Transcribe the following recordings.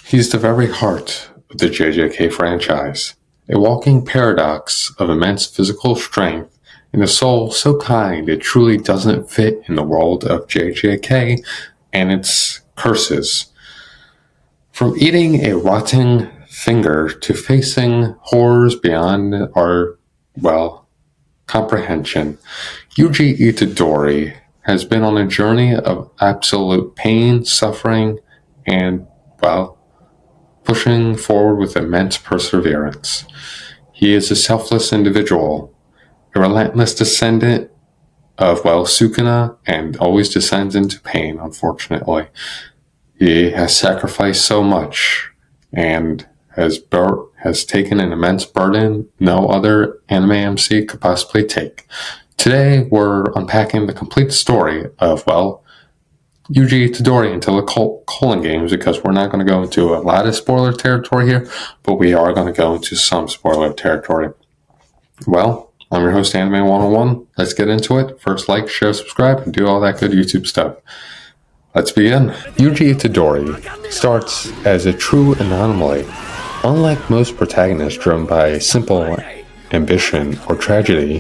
He's the very heart of the JJK franchise, a walking paradox of immense physical strength and a soul so kind it truly doesn't fit in the world of JJK and its curses. From eating a rotting finger to facing horrors beyond our, comprehension, Yuji Itadori has been on a journey of absolute pain, suffering, and, pushing forward with immense perseverance. He is a selfless individual, a relentless descendant of, Sukuna, and always descends into pain, unfortunately. He has sacrificed so much and has taken an immense burden no other anime MC could possibly take. Today, we're unpacking the complete story of, Yuji Itadori into the Culling Games, because we're not going to go into a lot of spoiler territory here, but we are going to go into some spoiler territory. Well, I'm your host, Anime 101. Let's get into it. First, like, share, subscribe, and do all that good YouTube stuff. Let's begin. Yuji Itadori starts as a true anomaly. Unlike most protagonists driven by simple ambition or tragedy,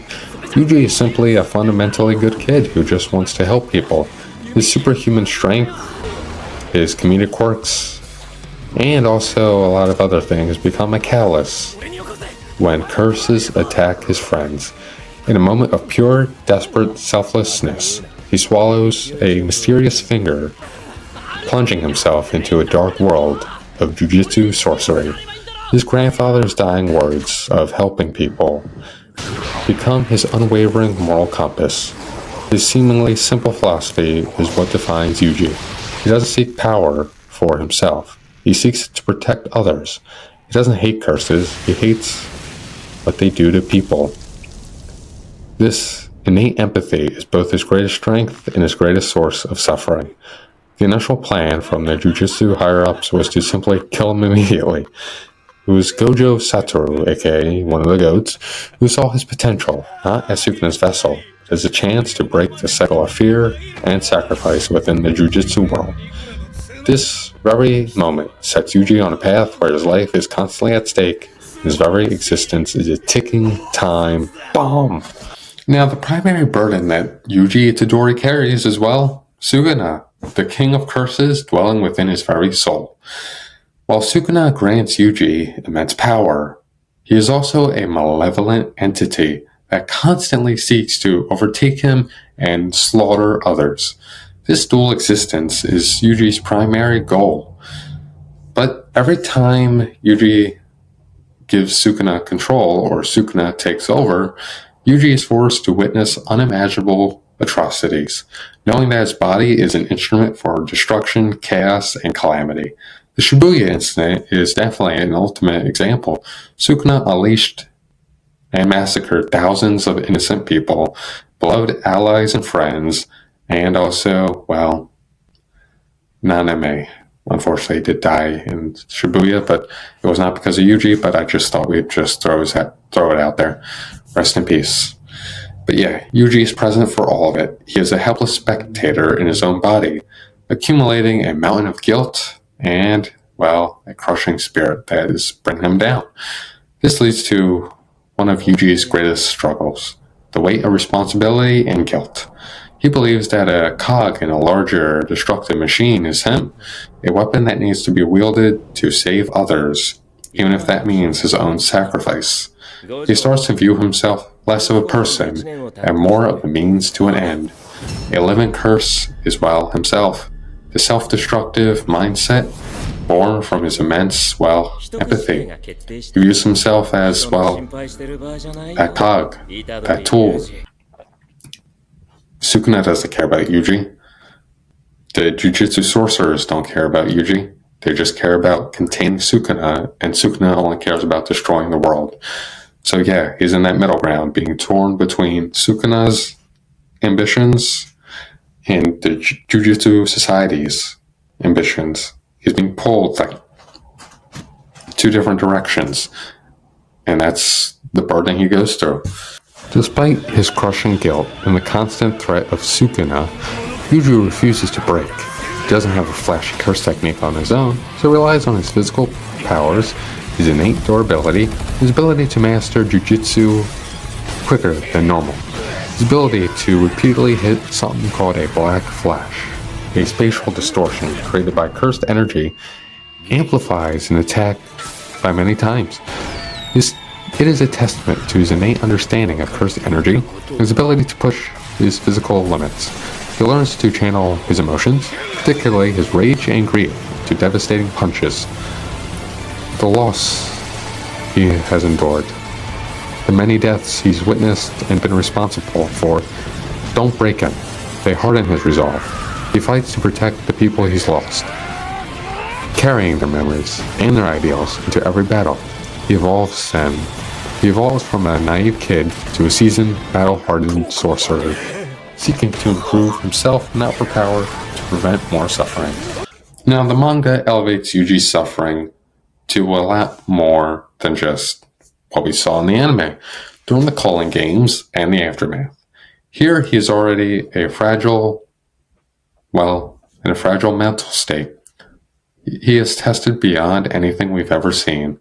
Yuji is simply a fundamentally good kid who just wants to help people. His superhuman strength, his comedic quirks, and also a lot of other things become a catalyst when curses attack his friends. In a moment of pure, desperate selflessness, he swallows a mysterious finger, plunging himself into a dark world of Jujutsu sorcery. His grandfather's dying words of helping people become his unwavering moral compass. His seemingly simple philosophy is what defines Yuji. He doesn't seek power for himself. He seeks to protect others. He doesn't hate curses. He hates what they do to people. This innate empathy is both his greatest strength and his greatest source of suffering. The initial plan from the Jujutsu higher-ups was to simply kill him immediately. It was Gojo Satoru, aka one of the goats, who saw his potential, not as Sukuna's vessel, as a chance to break the cycle of fear and sacrifice within the Jujutsu world. This very moment sets Yuji on a path where his life is constantly at stake. His very existence is a ticking time bomb. Now, the primary burden that Yuji Itadori carries is, Sukuna, the king of curses dwelling within his very soul. While Sukuna grants Yuji immense power, he is also a malevolent entity that constantly seeks to overtake him and slaughter others. This dual existence is Yuji's primary goal. But every time Yuji gives Sukuna control, or Sukuna takes over, Yuji is forced to witness unimaginable atrocities, knowing that his body is an instrument for destruction, chaos, and calamity. The Shibuya incident is definitely an ultimate example. Sukuna unleashed and massacred thousands of innocent people, beloved allies and friends, and also, Naname. Unfortunately, did die in Shibuya, but it was not because of Yuji, but I just thought we'd just throw it out there. Rest in peace. But yeah, Yuji is present for all of it. He is a helpless spectator in his own body, accumulating a mountain of guilt and, a crushing spirit that is bringing him down. This leads to one of Yuji's greatest struggles, the weight of responsibility and guilt. He believes that a cog in a larger destructive machine is him, a weapon that needs to be wielded to save others, even if that means his own sacrifice. He starts to view himself less of a person and more of a means to an end. A living curse is, himself, the self-destructive mindset born from his immense, empathy. He views himself as, that cog, that tool. Sukuna doesn't care about Yuji. The Jujutsu sorcerers don't care about Yuji. They just care about containing Sukuna, and Sukuna only cares about destroying the world. So yeah, he's in that middle ground, being torn between Sukuna's ambitions and the Jujutsu Society's ambitions. He's being pulled two different directions, and that's the burden he goes through. Despite his crushing guilt and the constant threat of Sukuna, Yuji refuses to break. doesn't have a flashy curse technique on his own, so relies on his physical powers, his innate durability, his ability to master Jujutsu quicker than normal, his ability to repeatedly hit something called a black flash, a spatial distortion created by cursed energy, amplifies an attack by many times. It is a testament to his innate understanding of cursed energy, his ability to push his physical limits. He learns to channel his emotions, particularly his rage and grief, to devastating punches. The loss he has endured, the many deaths he's witnessed and been responsible for, don't break him. They harden his resolve. He fights to protect the people he's lost, carrying their memories and their ideals into every battle. He evolves from a naive kid to a seasoned, battle-hardened sorcerer, seeking to improve himself, not for power, to prevent more suffering. Now, the manga elevates Yuji's suffering to a lot more than just what we saw in the anime during the Culling Games and the aftermath. Here, he is already in a fragile mental state. He is tested beyond anything we've ever seen.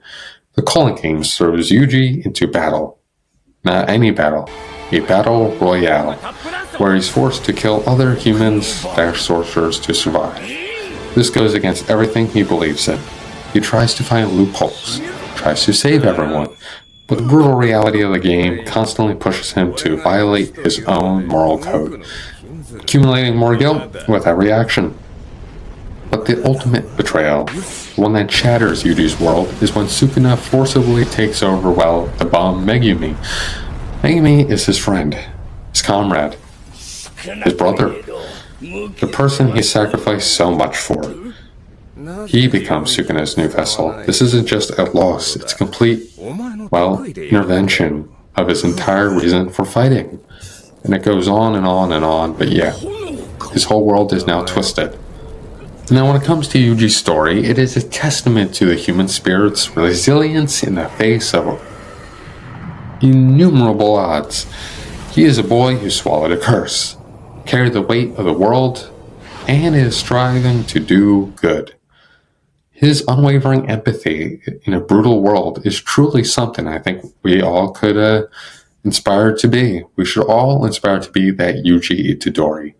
The Culling Games throws Yuji into battle. Not any battle. A battle royale, where he's forced to kill other humans/sorcerers to survive. This goes against everything he believes in. He tries to find loopholes, tries to save everyone, but the brutal reality of the game constantly pushes him to violate his own moral code, accumulating more guilt with every action. But the ultimate betrayal, the one that shatters Yuji's world, is when Sukuna forcibly takes over the bomb Megumi. Megumi is his friend, his comrade, his brother, the person he sacrificed so much for. He becomes Sukuna's new vessel. This isn't just a loss, it's complete, intervention of his entire reason for fighting. And it goes on and on and on, but yeah, his whole world is now twisted. Now, when it comes to Yuji's story, it is a testament to the human spirit's resilience in the face of innumerable odds. He is a boy who swallowed a curse, carried the weight of the world, and is striving to do good. His unwavering empathy in a brutal world is truly something I think we all could inspire to be. We should all inspire to be that Yuji Itadori.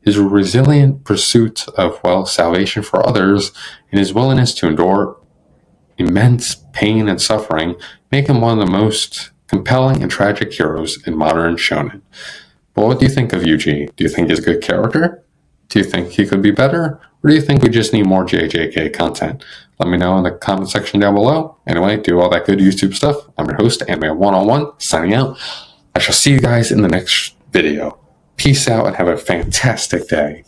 His resilient pursuit of, salvation for others and his willingness to endure immense pain and suffering make him one of the most compelling and tragic heroes in modern shonen. But what do you think of Yuji? Do you think he's a good character? Do you think he could be better? Or do you think we just need more JJK content? Let me know in the comment section down below. Anyway, do all that good YouTube stuff. I'm your host, Anime101, signing out. I shall see you guys in the next video. Peace out and have a fantastic day.